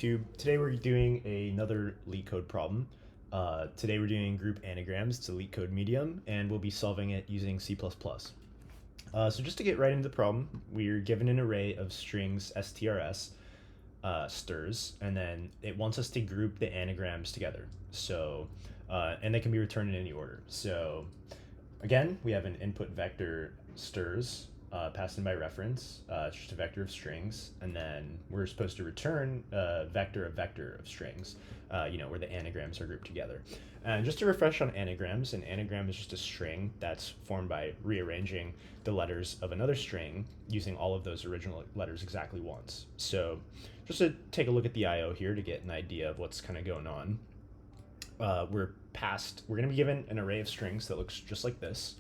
Today we're doing another LeetCode problem. Today we're doing group anagrams. It's a LeetCode medium, and we'll be solving it using C++. So just to get right into the problem, we're given an array of strings strs, strs, and then it wants us to group the anagrams together. So, and they can be returned in any order. So again, we have an input vector strs, passed in by reference. It's just a vector of strings, and then we're supposed to return a vector of strings, where the anagrams are grouped together. And just to refresh on anagrams, an anagram is just a string that's formed by rearranging the letters of another string using all of those original letters exactly once. So just to take a look at the IO here to get an idea of what's kind of going on. We're going to be given an array of strings that looks just like this.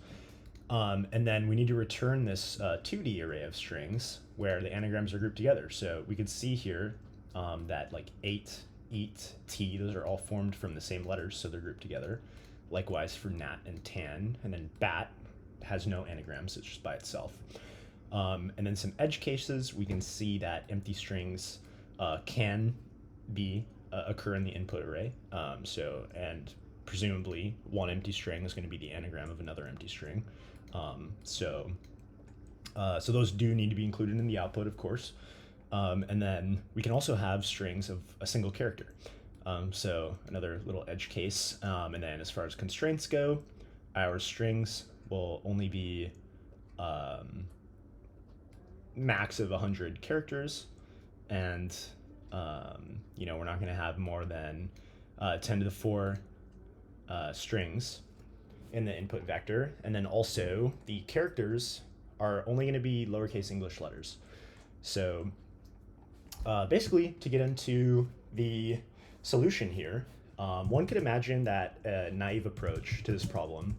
And then we need to return this 2D array of strings where the anagrams are grouped together. So we can see here that like 8, eat, t, those are all formed from the same letters, so they're grouped together. Likewise for nat and tan, and then bat has no anagrams, it's just by itself. And then some edge cases, we can see that empty strings can occur in the input array. And presumably one empty string is going to be the anagram of another empty string. So those do need to be included in the output, of course. And then we can also have strings of a single character. So another little edge case. And then as far as constraints go, our strings will only be max of 100 characters. And, we're not going to have more than 10 to the 4 strings in the input vector. And then also the characters are only going to be lowercase English letters. So basically, to get into the solution here, one could imagine that a naive approach to this problem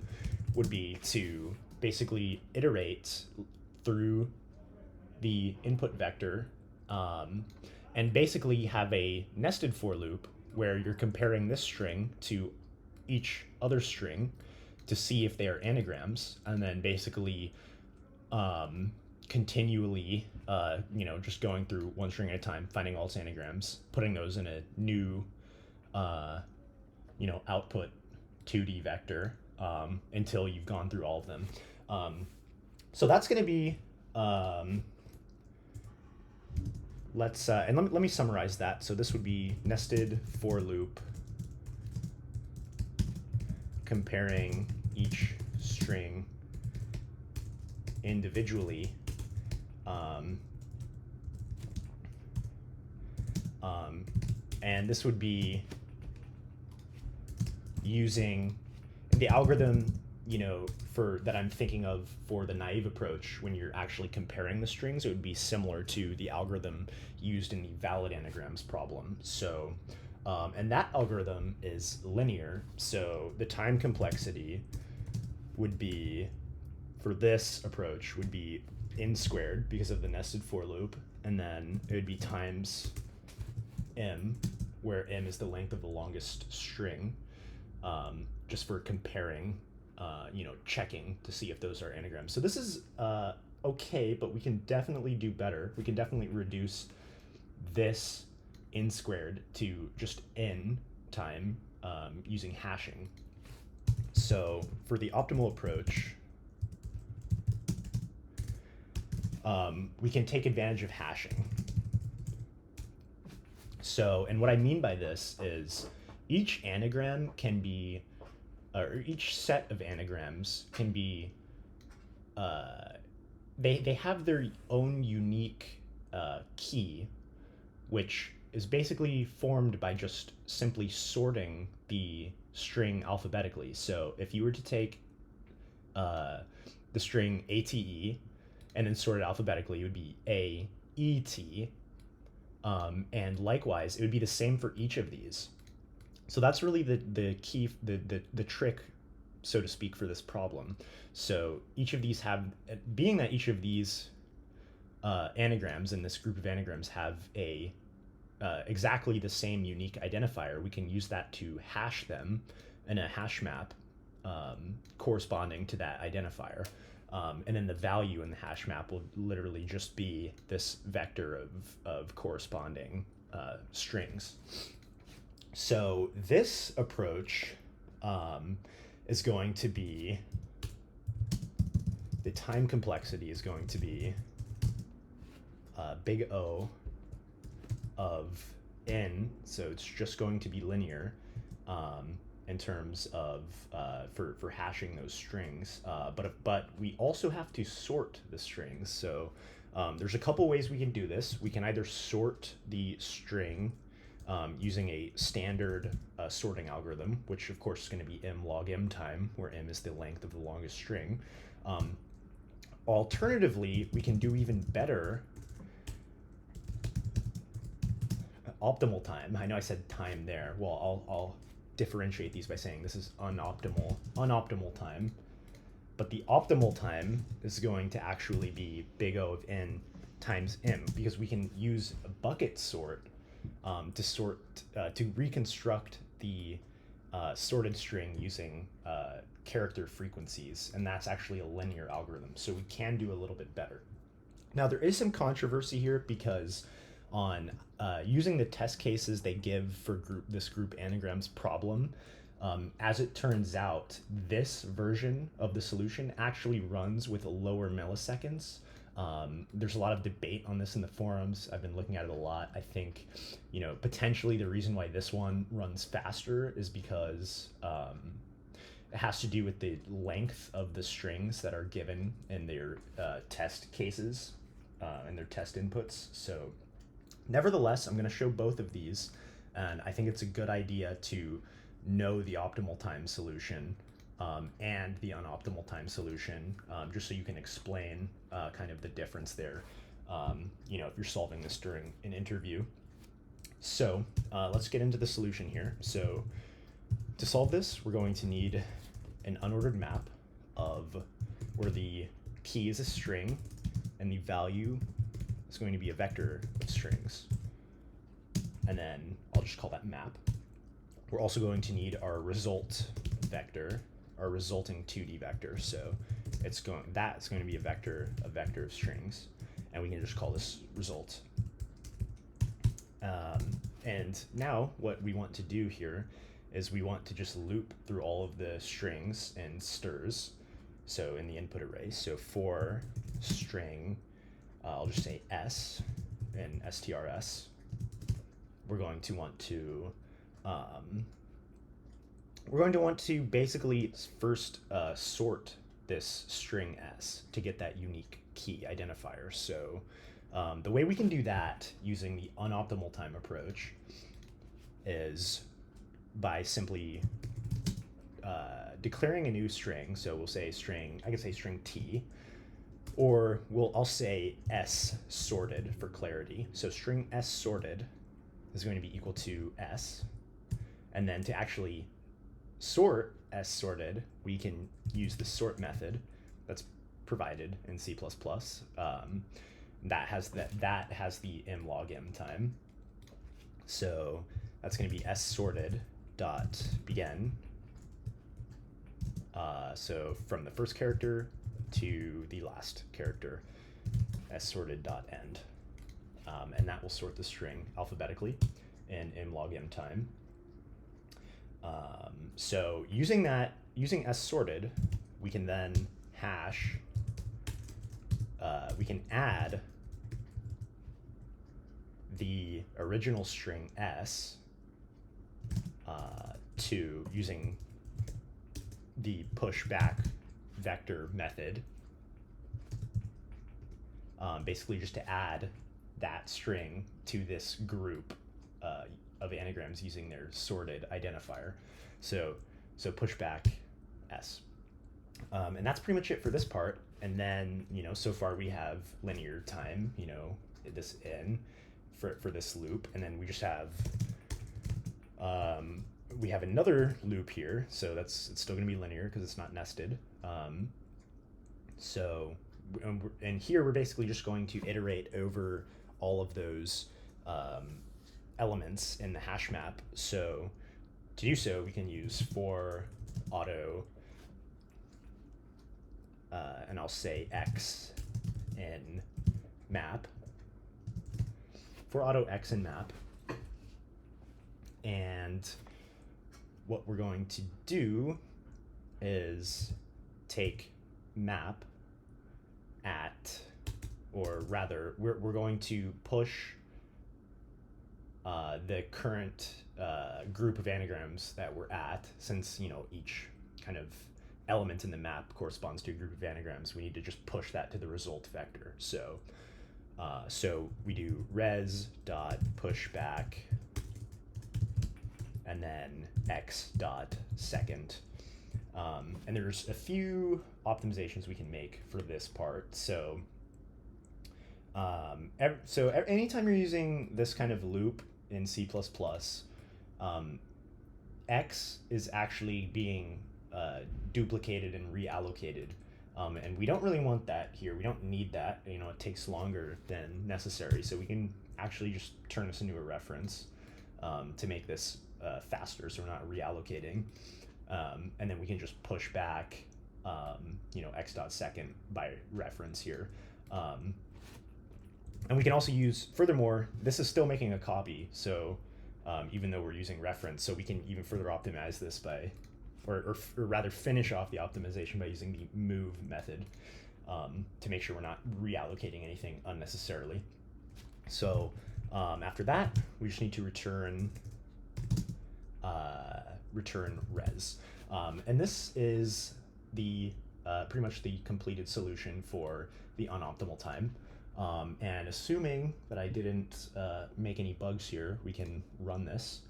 would be to basically iterate through the input vector and basically have a nested for loop where you're comparing this string to each other string to see if they are anagrams, and then basically continually just going through one string at a time, finding all its anagrams, putting those in a new output 2D vector until you've gone through all of them. So that's going to be let me summarize that. So this would be nested for loop comparing each string individually and this would be using the algorithm that I'm thinking of for the naive approach. When you're actually comparing the strings, it would be similar to the algorithm used in the valid anagrams problem. So and that algorithm is linear, so the time complexity would be, for this approach, would be n squared because of the nested for loop, and then it would be times m, where m is the length of the longest string, just for comparing, checking to see if those are anagrams. So this is okay, but we can definitely do better. We can definitely reduce this n squared to just n time using hashing. So for the optimal approach, we can take advantage of hashing. So, and what I mean by this is each anagram can be, or each set of anagrams can be, they have their own unique key, which is basically formed by just simply sorting the string alphabetically. So if you were to take the string ate and then sort it alphabetically, it would be aet, and likewise it would be the same for each of these. So that's really the key, the trick, so to speak, for this problem. So each of these have, being that each of these anagrams in this group of anagrams have a exactly the same unique identifier, we can use that to hash them in a hash map corresponding to that identifier. And then the value in the hash map will literally just be this vector of corresponding strings. So this approach is going to be, the time complexity is going to be big O of n, so it's just going to be linear in terms of for hashing those strings, but we also have to sort the strings. So there's a couple ways we can do this. We can either sort the string using a standard sorting algorithm, which of course is going to be m log m time, where m is the length of the longest string. Alternatively, we can do even better optimal time. I know I said time there. Well, I'll differentiate these by saying this is unoptimal time. But the optimal time is going to actually be big O of n times m, because we can use a bucket sort to reconstruct the sorted string using character frequencies, and that's actually a linear algorithm. So we can do a little bit better. Now there is some controversy here, because on using the test cases they give for this group anagrams problem, as it turns out, this version of the solution actually runs with lower milliseconds. There's a lot of debate on this in the forums. I've been looking at it a lot. I think, potentially the reason why this one runs faster is because it has to do with the length of the strings that are given in their test cases and their test inputs. So nevertheless, I'm going to show both of these, and I think it's a good idea to know the optimal time solution and the unoptimal time solution, just so you can explain kind of the difference there, if you're solving this during an interview. So let's get into the solution here. So to solve this, we're going to need an unordered map of where the key is a string and the value is going to be a vector of strings. And then I'll just call that map. We're also going to need our result vector, our resulting 2D vector. So that's going to be a vector of strings, and we can just call this result. And now what we want to do here is we want to just loop through all of the strings and strs. So in the input array, so for string, I'll just say s and strs. We're going to want to basically first sort this string s to get that unique key identifier. So the way we can do that using the unoptimal time approach is by simply declaring a new string. So we'll say I can say string t, or I'll say s sorted for clarity. So string s sorted is going to be equal to s, and then to actually sort s sorted, we can use the sort method that's provided in C++. That has the m log m time. So that's going to be s sorted dot begin. So from the first character to the last character, s sorted dot end, and that will sort the string alphabetically in m log m time. So using s sorted, we can then hash. We can add the original string s to using the pushback vector method, basically just to add that string to this group of anagrams using their sorted identifier. So pushback s, and that's pretty much it for this part. And then so far we have linear time, this n for this loop, and then we just have we have another loop here, so it's still going to be linear because it's not nested. And here we're basically just going to iterate over all of those elements in the hash map. So to do so, we can use for auto, and I'll say x in map. For auto x in map, And what we're going to do is take map at, or rather, we're going to push the current group of anagrams that we're at, since, you know, each kind of element in the map corresponds to a group of anagrams. We need to just push that to the result vector. So we do res dot push back and then x dot second. And there's a few optimizations we can make for this part. So anytime you're using this kind of loop in C++, x is actually being duplicated and reallocated. And we don't really want that here. We don't need that. You know, it takes longer than necessary. So we can actually just turn this into a reference to make this faster, so we're not reallocating. And then we can just push back, you know, x dot second by reference here. And we can also use, furthermore, this is still making a copy. So even though we're using reference, so we can even further optimize this by, or rather finish off the optimization by using the move method to make sure we're not reallocating anything unnecessarily. So after that, we just need to return res. And this is the pretty much the completed solution for the unoptimal time. And assuming that I didn't make any bugs here, we can run this.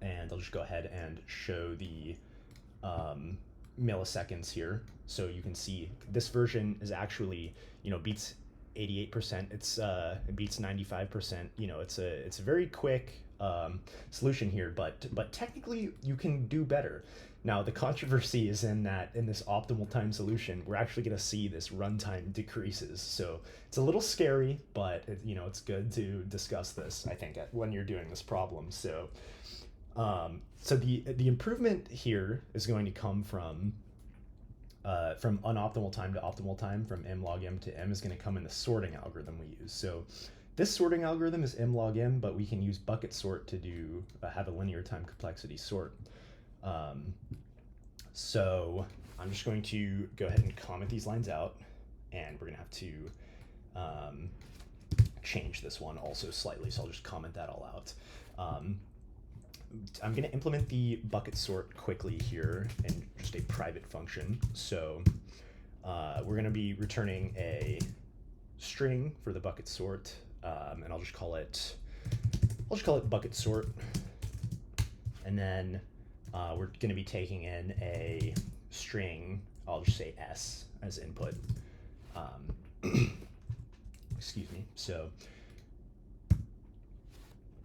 And I'll just go ahead and show the milliseconds here. So you can see this version is actually, you know, beats 88%. It beats 95%. You know, it's a very quick solution here, but technically you can do better. Now the controversy is in this optimal time solution, we're actually going to see this runtime decreases. So it's a little scary, but you know, it's good to discuss this, I think, when you're doing this problem. So the improvement here is going to come from unoptimal time to optimal time, from m log m to m, is going to come in the sorting algorithm we use. So this sorting algorithm is m log m, but we can use bucket sort to do have a linear time complexity sort. So I'm just going to go ahead and comment these lines out, and we're gonna have to change this one also slightly. So I'll just comment that all out. I'm going to implement the bucket sort quickly here in just a private function. So we're going to be returning a string for the bucket sort, and I'll just call it bucket sort. And then we're going to be taking in a string. I'll just say s as input. Excuse me. So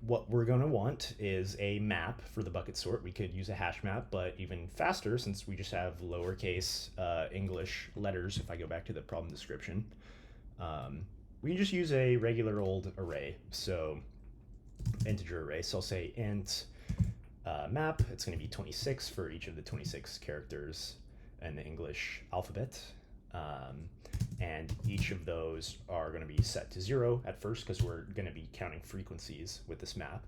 what we're going to want is a map for the bucket sort. We could use a hash map, but even faster, since we just have lowercase English letters, if I go back to the problem description, we can just use a regular old array, so integer array. So I'll say int map, it's going to be 26 for each of the 26 characters in the English alphabet. And each of those are going to be set to 0 at first, because we're going to be counting frequencies with this map.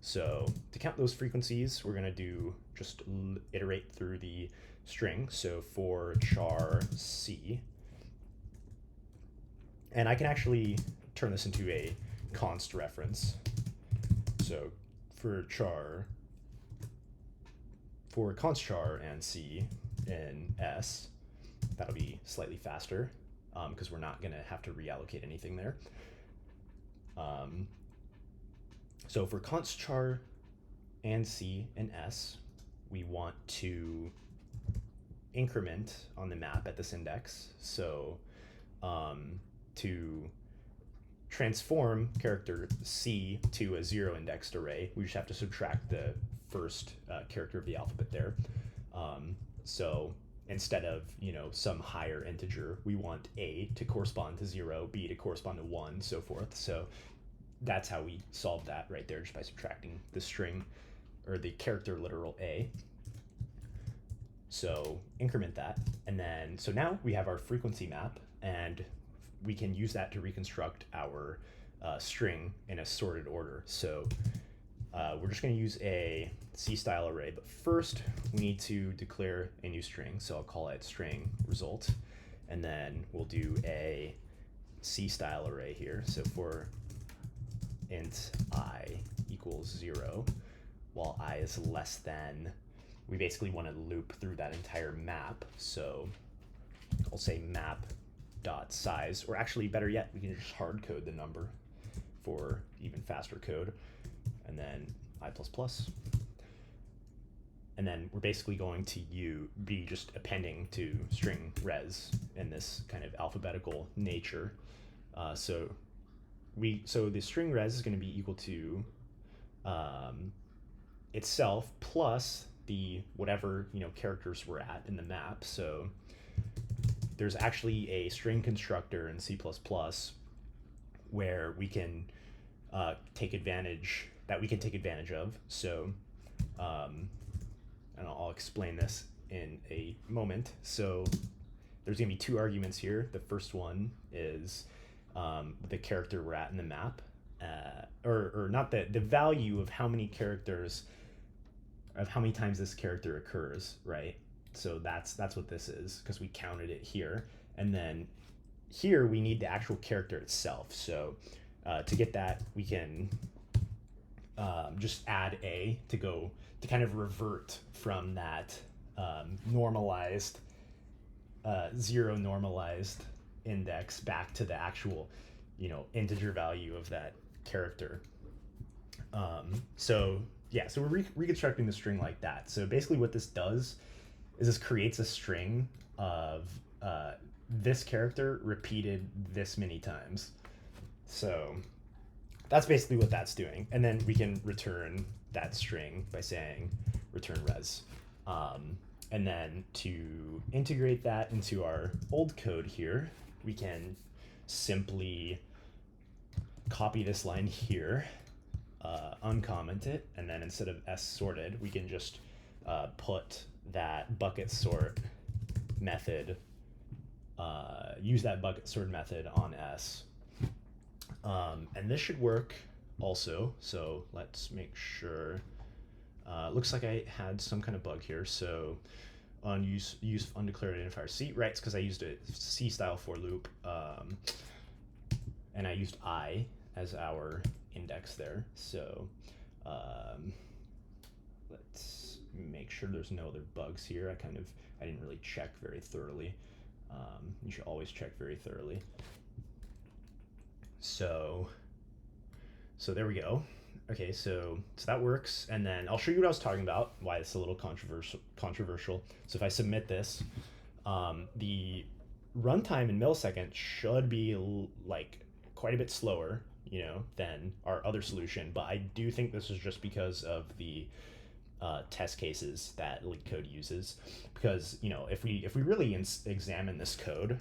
So to count those frequencies, we're going to do just iterate through the string. So for char c, and I can actually turn this into a const reference. So for const char and c in s, that'll be slightly faster, because we're not going to have to reallocate anything there. So for const char and c and s, we want to increment on the map at this index. So to transform character c to a 0 indexed array, we just have to subtract the first character of the alphabet there. So instead of, you know, some higher integer, we want a to correspond to 0, b to correspond to 1, so forth. So that's how we solve that right there, just by subtracting the string, or the character literal a. So increment that, and then, so now we have our frequency map, and we can use that to reconstruct our string in a sorted order. So we're just going to use a C style array, but first we need to declare a new string. So I'll call it string result, and then we'll do a C style array here. So for int I equals 0, while I is less than, we basically want to loop through that entire map. So I'll say map dot size, or actually better yet, we can just hard code the number for even faster code, and then I++. And then we're basically going to be just appending to string res in this kind of alphabetical nature. So the string res is going to be equal to itself plus the whatever characters we're at in the map. So there's actually a string constructor in C++ where we can take advantage of. So and I'll explain this in a moment. So there's gonna be two arguments here. The first one is the character we're at in the map, or not the value of how many characters, of how many times this character occurs, right? So that's what this is, because we counted it here. And then here we need the actual character itself. So to get that, we can just add a to kind of revert from that normalized 0 normalized index back to the actual integer value of that character. So we're reconstructing the string like that. So basically what this does is this creates a string of this character repeated this many times. So that's basically what that's doing. And then we can return that string by saying return res. And then to integrate that into our old code here, we can simply copy this line here, uncomment it, and then instead of s sorted, we can just put that bucket sort method, use that bucket sort method on s. And this should work also. So let's make sure. Looks like I had some kind of bug here. So on use undeclared identifier C, right? It's because I used a C style for loop, and I used I as our index there. So let's make sure there's no other bugs here. I didn't really check very thoroughly. You should always check very thoroughly. So there we go. Okay, so that works, and then I'll show you what I was talking about, why it's a little controversial. So if I submit this, the runtime in milliseconds should be like quite a bit slower, than our other solution, but I do think this is just because of the test cases that LeetCode uses. Because if we really examine this code,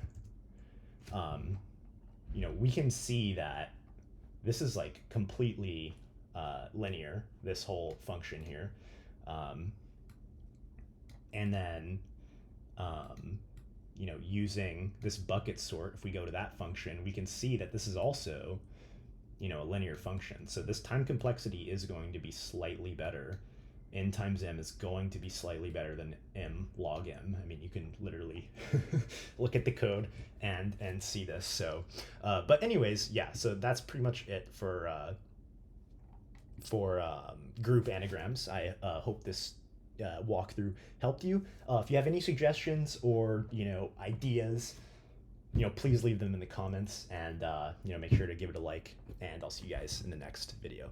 we can see that this is like completely linear, this whole function here. And then, using this bucket sort, if we go to that function, we can see that this is also, a linear function. So this time complexity is going to be slightly better. N times m is going to be slightly better than m log m. I mean, you can literally look at the code and see this. So, but anyways, yeah. So that's pretty much it for group anagrams. I hope this walkthrough helped you. If you have any suggestions or ideas, please leave them in the comments, and make sure to give it a like. And I'll see you guys in the next video.